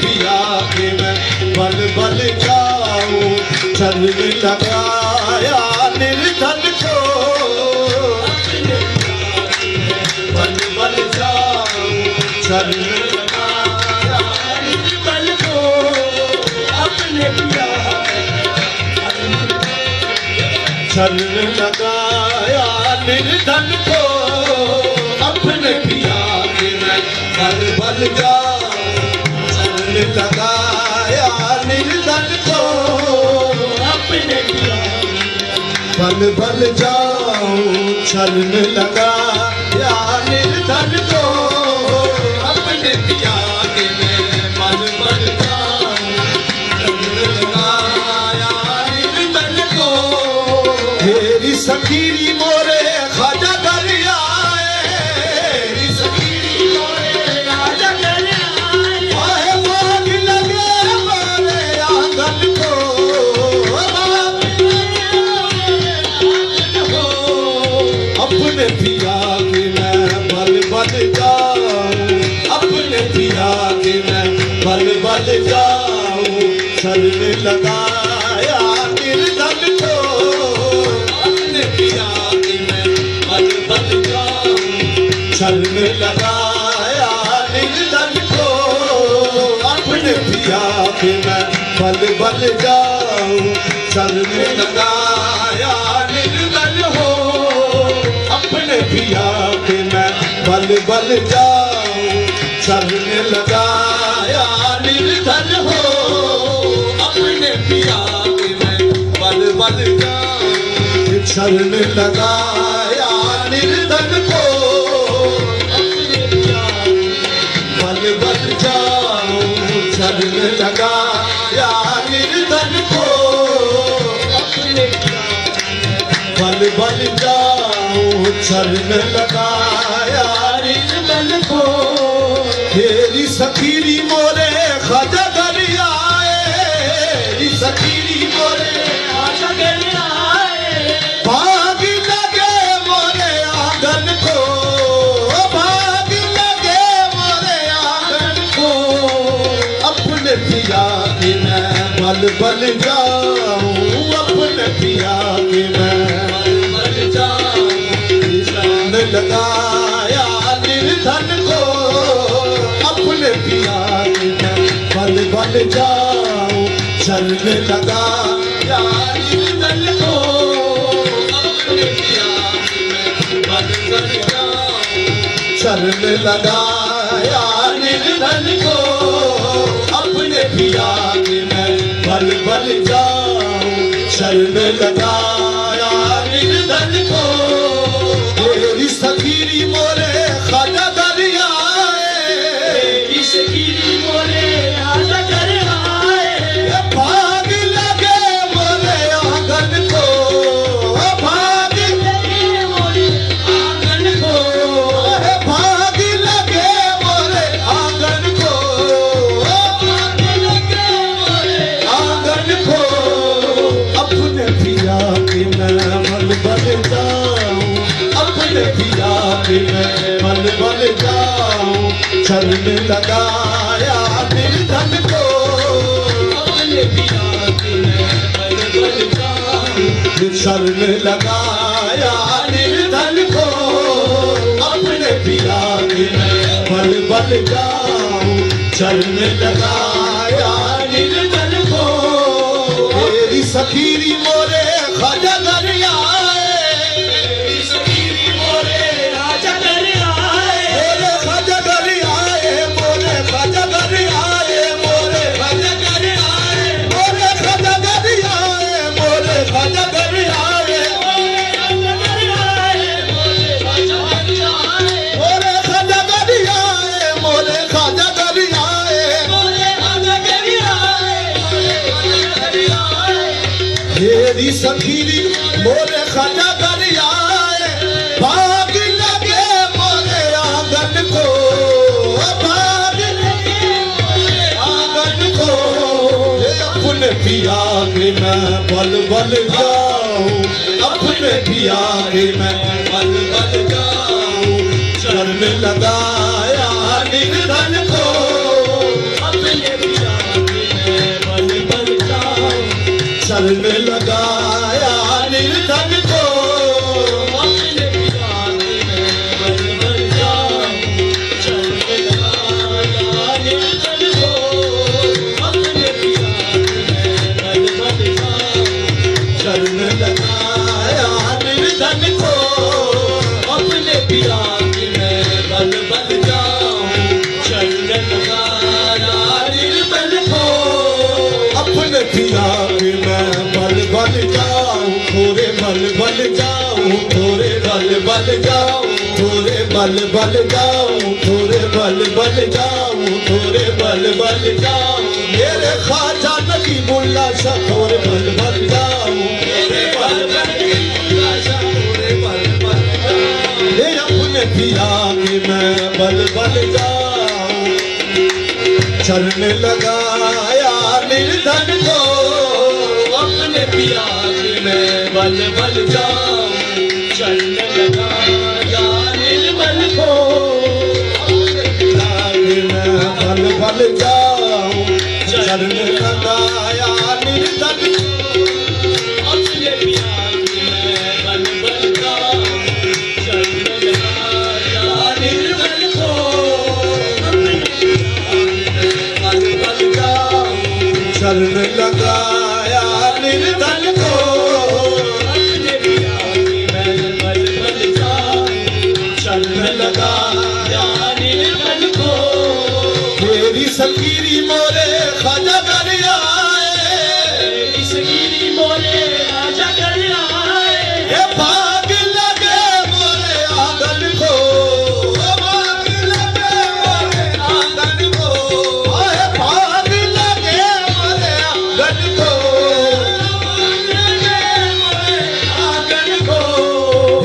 पिया के मैं बल बल जाऊं चरण लगाया निर्धन को बल बल जाऊं चरण लगाया निर्धन को अपने पिया चरण लगाया निर्धन को अपने पिया के मैं बल बल जाऊं चरण लगाया निर्धन को अपने पिया बल बल जाऊं चरण लगाया निर्धन को अपने पिया के मैं बल बल जाऊं चरण लगाया निर्धन को तेरी सखीरी मोरे खाजा कर आए तेरी सखीरी मोरे खाजा कर आए मांग लगे मारे आंगन को अपने पिया के मैं बल बल जाऊं अपने पिया के मैं बल बल जाऊं शरण लगाया निर्धन को अपने पिया के मैं बल बल जाऊं शरण लगाया निर्धन को अपने पिया के मैं बल बल जाऊं शरण लगाया निर्धन हो अपने पिया के मैं बल बल जाऊं शरण लगाया निर्धन हो अपने पिया के मैं बल बल जाऊं शरण लगाया निर्धन को अपने पिया बल बल जाऊं शरण लगाया निर्धन को अपने पिया बल बल जाऊं शरण लगाया निर्धन को तेरी सखीरी मोरे खाजा कर आए तेरी सखीरी मोरे खाजा कर आए भाग लगे मोरे आंगन को भाग लगे मोरे आंगन को अपने पिया के मैं बल बल जाऊं अपने पिया के मैं बल जाऊं शरण लगाया निर्धन को अपने पिया के मैं बल बल जाऊं शरण लगाया निर्धन को अपने पिया के मैं बल बल जाऊं शरण लगाया निर्धन को अपने पिया के मैं बल बल जाऊं शरण लगाया निर्धन को तेरी सखीरी मोरे खाजा कर आए तेरी सखीरी मोरे खाजा कर आए भाग लगे मोरे आंगन को भाग लगे मोरे आंगन को भाग लगे मोरे आंगन को भाग लगे मोरे आंगन को अपने पिया के मैं बल बल जाऊं अपने पिया के मैं बल बल जाऊं शरण लगाया निर्धन को अपने पिया के मैं बल बल जाऊं शरण लगाया निर्धन को अपने पिया के मैं बल बल जाऊं शरण लगाया निर्धन को तेरी सखीरी मोरे खाजा कर आए तेरी सखीरी मोरे खाजा कर आए मोरे खाजा कर आए मोरे खाजा कर आए मोरे खाजा कर आए मोरे खाजा कर आए मोरे खाजा कर आए मोरे खाजा कर आए मोरे खाजा कर आए तेरी सखीरी मोरे खाजा कर आए भाग लगे मोरे आंगन को भाग लगे मोरे आंगन को अपने पिया के मैं बल बल जाऊं अपने पिया के मैं बल बल जाऊं शरण लगाया निर्धन को अपने पिया शरण लगाया निर्धन को अपने पिया की मैं बल बल जाऊं शरण लगाया निर्धन को अपने पिया की मैं बल बल जाऊं शरण लगाया निर्धन को अपने पिया की मैं बल बल जाऊं शरण लगाया निर्धन को अपने पिया के मैं बल बल जाऊं थोड़े बल बल जाऊं थोड़े बल बल जाऊं थोड़े बल बल जाऊं थोड़े बल बल जाऊं थोड़े बल बल जाऊं मेरे ख्वाजा नकीमुल्लाह शाह थोड़े बल बल जाऊं मेरे बल बल नकीमुल्लाह शाह थोड़े बल बल जाऊं ये अपने पिया के मैं बल बल जाऊं शरण लगाया निर्धन को अपने पिया की मैं बल बल जाऊं शरण लगाया निर्मल को अपने पिया के मैं बल बल जाऊं शरण लगाया निर्धन को अपने पिया की मैं बल बल जाऊं शरण लगाया निर्मल को अपने पिया की मैं बल बल जाऊं शरण लगाया निर्धन को अपने पिया की मैं बल बल जाऊं शरण लगाया निर्मल को तेरी सकीरी मोरे ख्वाजा कर आए इस गिरी मोरे राजा कर आए ये भाग लगे मोरे आंगन को भाग लगे मोरे आंगन को आए भाग लगे मोरे आंगन को आंगन को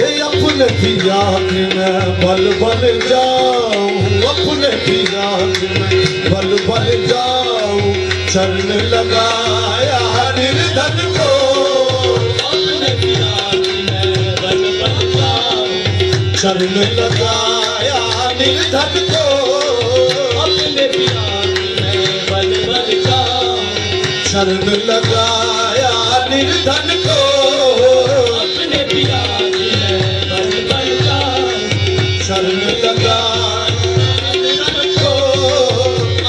ये अपने पिया के मैं बल बल जाऊं अपने पिया के मैं बल बल जाऊं शरण लगाया निर्धन को अपने पिया की मैं बल बल जाऊं शरण लगाया निर्धन को अपने पिया की मैं बल बल जाऊं शरण लगाया निर्धन को अपने पिया की मैं बल बल जाऊं शरण लगाया निर्धन को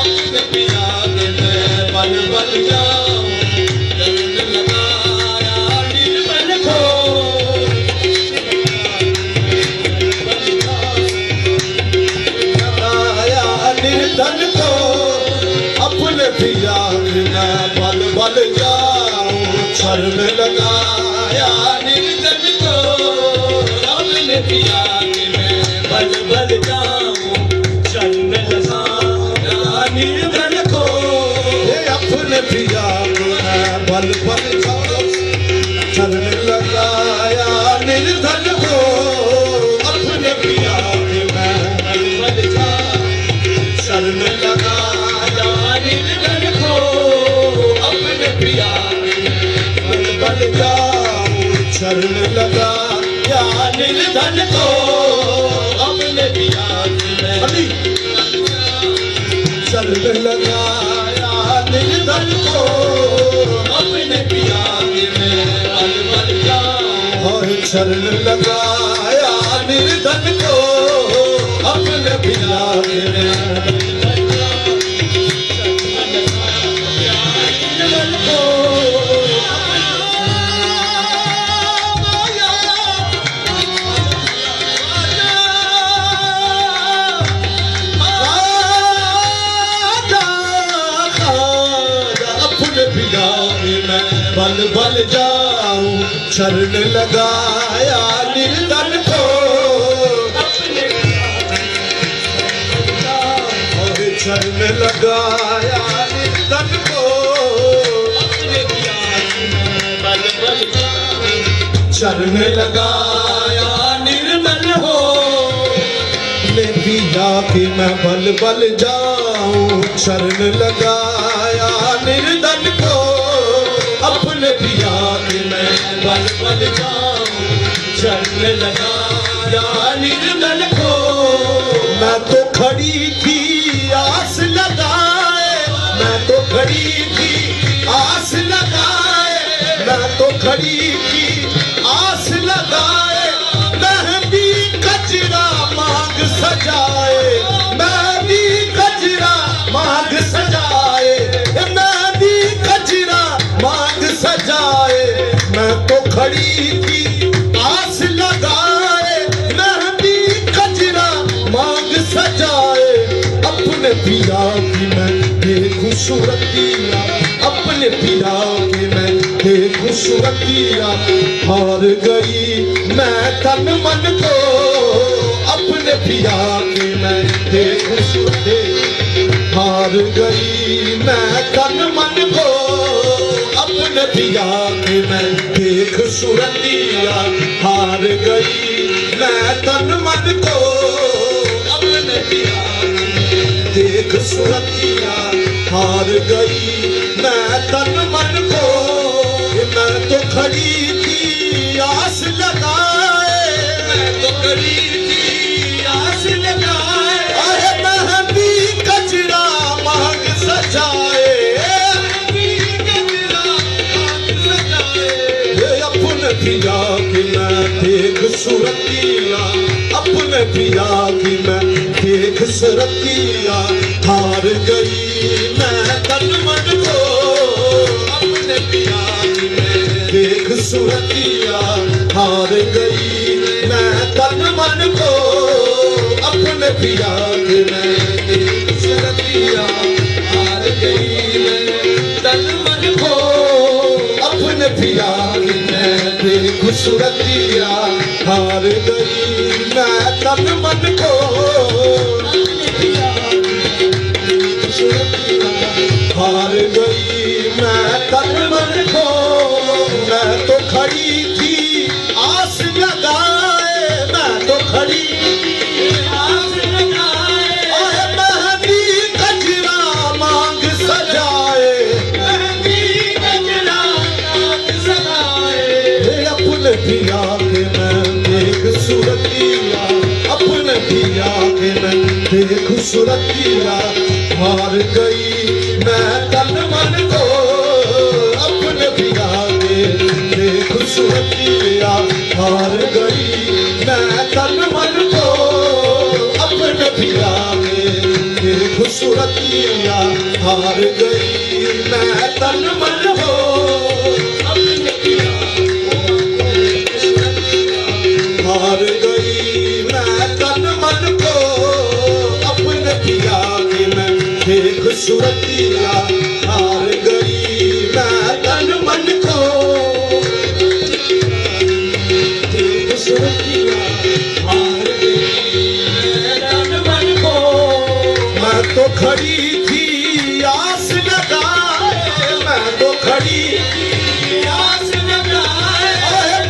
अपने पिया की मैं बल बल जाऊं शरण लगाया निर्मल को बल जाऊं लगाया निर्धन को अपने पिया के मैं बल बल जाऊं शरण लगाया निर्धन को अपने पिया की मैं बल बल जाऊं शरण लगाया निर्धन को ये अपने पिया को मैं बल बल जाऊं शरण लगाया निर्धन को अपने पिया के मैं बल बल जाऊं शरण लगाया निर्धन को अपने पिया की मैं बल बल जाऊं शरण लगाया निर्धन को अपने पिया की मैं अली शरण लगाया निर्धन को अपने पिया की मैं बल बल जाऊं और शरण लगाया निर्धन को अपने पिया के मैं निर्मल को अपने पिया के मैं बल बल जाऊं शरण लगाया निर्धन को अपने पिया और शरण लगाया निर्धन को अपने पिया की मैं बल बल जाऊं शरण लगाया निर्मल हो अपने पिया के मैं बल बल जाऊं शरण लगाया निर्धन को अपने पिया के मैं बल बल जाऊं शरण लगाया निर्मल को मैं तो खड़ी थी आस लगाए मैं तो खड़ी थी आस लगाए खड़ी थी आस लगाए, मेहंदी गजरा मांग सजाए, मेहंदी गजरा मांग सजाए, मेहंदी गजरा मांग सजाए। मैं तो खड़ी थी आस लगाए, मेहंदी गजरा मांग सजाए। अपने पिया की मैं देखूं सूरतिया, अपने पिया की मैं देखूं सूरतिया। हार गई मैं तन मन को, अपने पिया की मैं देखूं सूरतिया। हार गई मैं तन मन को, अपने पिया की मैं देख सूरतिया। हार गई मैं तन मन को, अपने पिया देख सूरतिया। हार गई मैं तन मन को, मैं तो खड़ी थी आस लगाए, मैं तो खड़ी थी आस लगाए। अरे मेहंदी गजरा मांग सजाए, गजरा मांग सजाए। अपने पिया की मैं देख सूरतिया, अपने पिया की मैं देख सूरतिया। हार गई मैं तन मन को, अपने पिया की मैं देख सूरतिया। हार गई मैं तन मन को, अपने पिया की मैं देख सूरतिया। हार गई मैं तन मन को, अपने पिया की मैं देख सूरतिया। हार गई मैं तन मन को, हार गई मैं तन मन को। मैं तो खड़ी थी आस लगाए, मैं तो खड़ी आस लगाए। अरे मेहंदी गजरा मांग सजाए, मेहंदी गजरा मांग सजाए। अपने पिया के मैं देख सूरतिया, अपने पिया के मैं देख सूरतिया। हार गई मैं तन मन को, अपने पिया के देख सूरतिया। हार गई मैं तन मन को, अपने पिया के देख सूरतिया। हार गई मैं तन मन को, अपने पिया हार गई मैं तन मन को, अपने पिया के मैं देख सूरतिया। हार गई मैं तन मन को, देख सूरतिया। हार गई मैं तन मन को। मैं तो खड़ी थी आस लगाए, मैं तो खड़ी आस लगाए।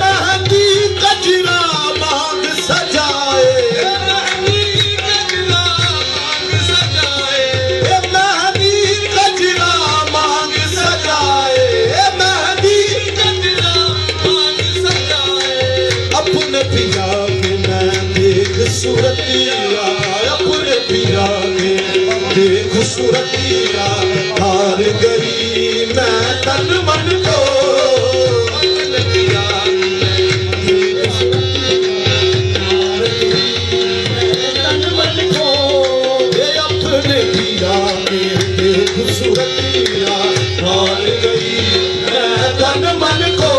मेहंदी गजरा मांग सजाए, मेहंदी गजरा मांग सजाए। मेहंदी गजरा मांग सजाए, मेहंदी गजरा मांग सजाए। अपने पिया के मैं देख सूरतिया, अपने पिया के देख सूरतिया। हार गई मैं तन मन को, अपने पिया के देख सूरतिया। हार गई मैं तन मन को, अपने पिया के देख सूरतिया। हार गई मैं तन मन को,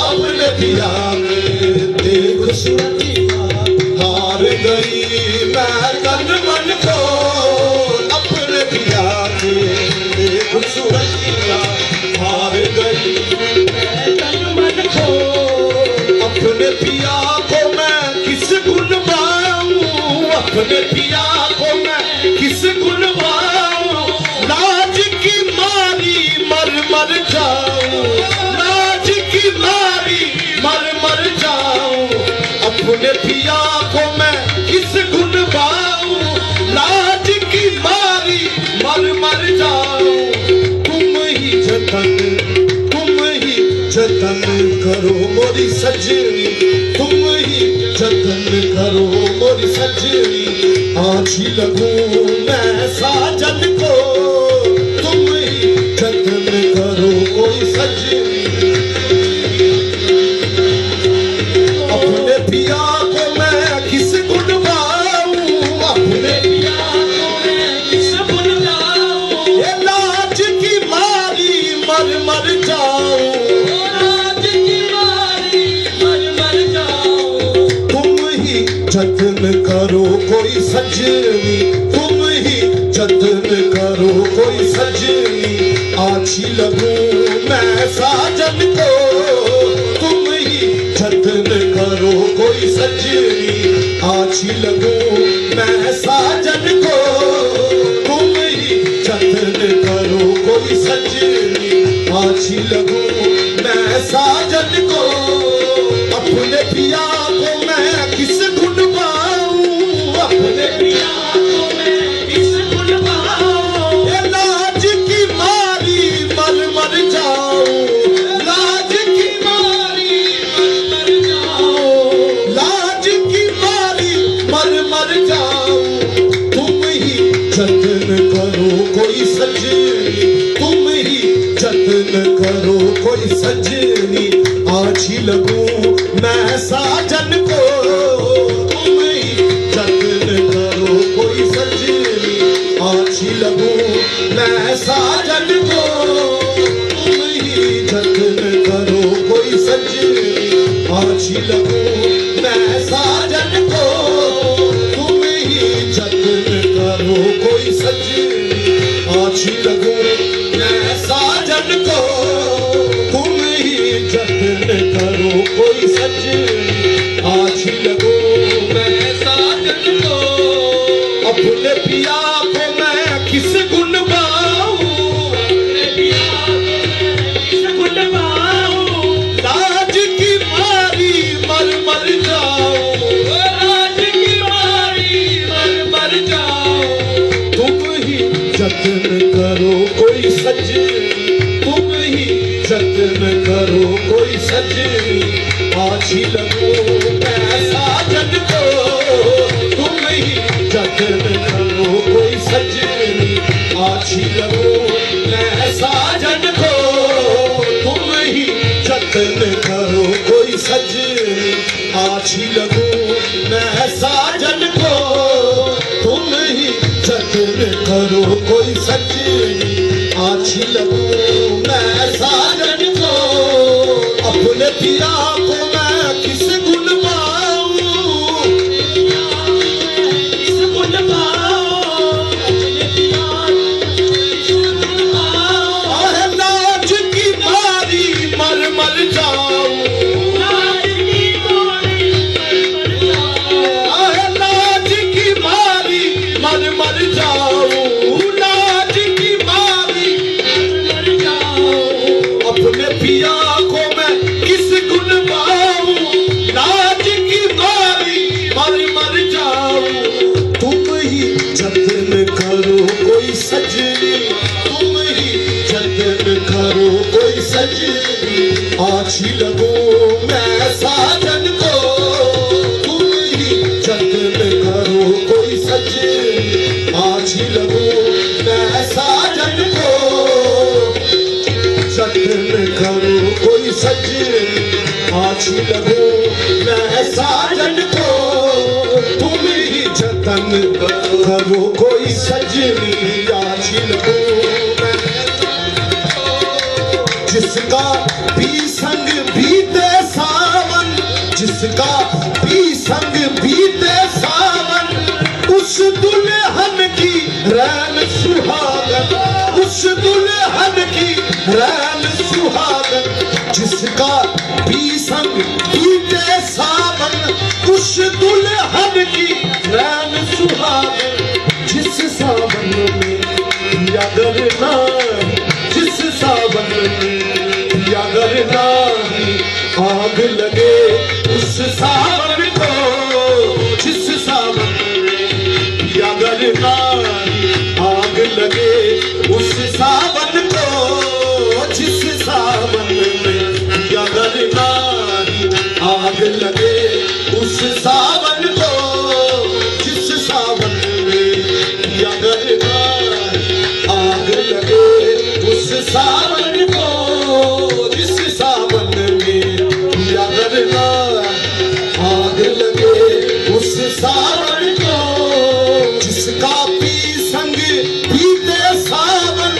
अपने पिया के देख सूरतिया। हार गई मैं तन मन को, अपने पिया के देख सूरतिया। हार गई मैं तन मन को, अपने पिया को मैं किस गुण गाऊं, अपने पिया को मैं किस गुण गाऊं। लाज की मारी मर मर जाऊं, लाज की मारी मर मर जाऊं। अपने पिया को मैं किस गुण गाऊं, लाज की मारी मर मर जाऊं। तुम ही जतन करो मोरी सजनी, तुम ही जतन करो मोरी सजनी। आँखी लगूं मैं साजन को, तुम ही जतन करो मोरी सजनी। जतन करो कोई सजनी, तुम ही जतन करो कोई सजनी, अच्छी लगूं मैं साजन को, तुम ही जतन करो कोई सजनी, अच्छी लगूं मैं साजन को, तुम ही जतन करो कोई सजनी, अच्छी लगूं मैं साजन को। अपने पिया को मैं किस गुण पाऊं, अपने पिया को मैं किस गुण पाऊं, ये लाज की मारी मर मर जाऊं, लाज की मारी मर मर जाऊं, लाज की मारी मर मर जाऊं, तुम ही जतन करो कोई सजनी, तुम ही जतन करो कोई सजनी, अच्छी लगूं मैं साजन को, तुम ही जतन करो कोई सजनी, अच्छी लगूं मैं साजन को, तुम ही जतन करो कोई सजनी, अच्छी लगूं मैं साजन को, तुम ही जतन करो कोई सजनी, अच्छी लगूं मैं साजन को, तुम ही जतन करो कोई सजनी, अच्छी लगूं मैं साजन को। अपने पिया को मैं किस गुण पाऊं, अपने पिया को मैं किस गुण पाऊं, लाज की मारी मर मर जाऊं, लाज की मारी मर मर जाऊं, तुम ही जतन करो कोई सजनी, तुम ही जतन करो कोई सजनी, अच्छी लगूं मैं साजन को, तुम ही जतन करो कोई सजनी, अच्छी लगूं मैं साजन को, तुम ही जतन करो कोई सजनी, अच्छी लगूं मैं साजन को, तुम ही जतन करो कोई सजनी, अच्छी लगूं मैं साजन को। अपने पिया को मैं किस गुण पाऊं, किस गुण पाऊं, अपने पिया को किस गुण पाऊं, लाज की मारी मर मर जाऊं, लाज की मारी मर मर जाऊं, लाज की मारी मर मर जाऊं, लाज की मारी मर मर जाऊं, अपने पिया को मैं किस गुण पाऊं, लाज की मारी मर मर जाऊं, तुम ही जतन करो कोई सजनी, तुम ही जतन करो कोई सजनी, अच्छी लगूं मैं साजन को, तुम ही जतन करो कोई सजनी, अच्छी लगूं मैं साजन को, जतन करो कोई सजनी, अच्छी लगूं मैं साजन को, तुम ही जतन करो कोई सजनी, अच्छी लगूं मैं, जिसका भी संग बीते सावन, जिसका भी संग बीते सावन, उस दुल्हन की रैन सुहागन, उस दुल्हन की रैन सुहागन, जिसका भी संग बीते सावन, उस दुल्हन की रैन सुहागन, जिस सावन में पिया करना, जिस सावन में पिया करना, आग लगे उस सावन को, जिस सावन में पिया करना, आग लगे उस सावन को, जिस सावन में पिया करना, आग लगे उस सावन को, जिस सावन में पिया करना, आग लगे उस सावन को, जिस सावन में पिया करना, आग लगे उस सावन को, जिसका भी संग बीते सावन,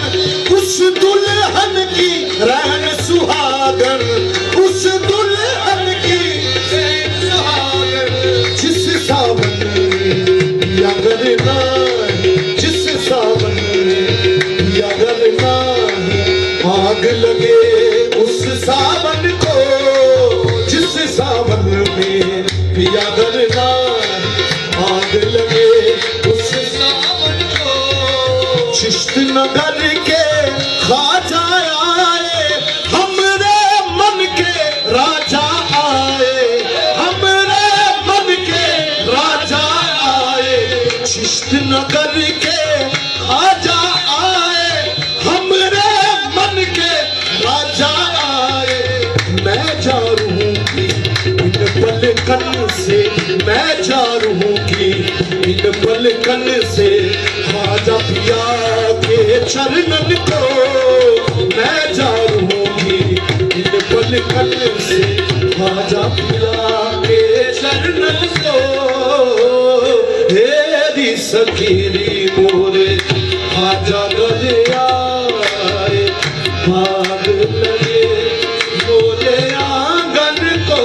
उस दुल्हन की रैन सुहागन, उस दुल्हन की रैन सुहागन, जिस सावन आग लगे उस सावन को जिस सावन में पिया करना, आग लगे उस सावन को चिश्त नगर के ख्वाजा आए, हमरे मन के राजा आए, हमरे मन के राजा आए, चिश्त नगर के ख्वाजा आए, हमरे मन के राजा आए। मैं जा रहूं की इन पलकन से, मैं जा रहूं की इन पलकन से, ख्वाजा पिया के चरणन को मैं जा रहूं की इन पलकन से, ख्वाजा पिया के चरणन को। हेरी सकीरी मोरे ख्वाजा गले आए, भाग लगे मोरे आंगन को।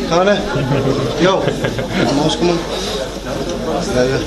Kan hè? Jo, kom maar. Ja, ja.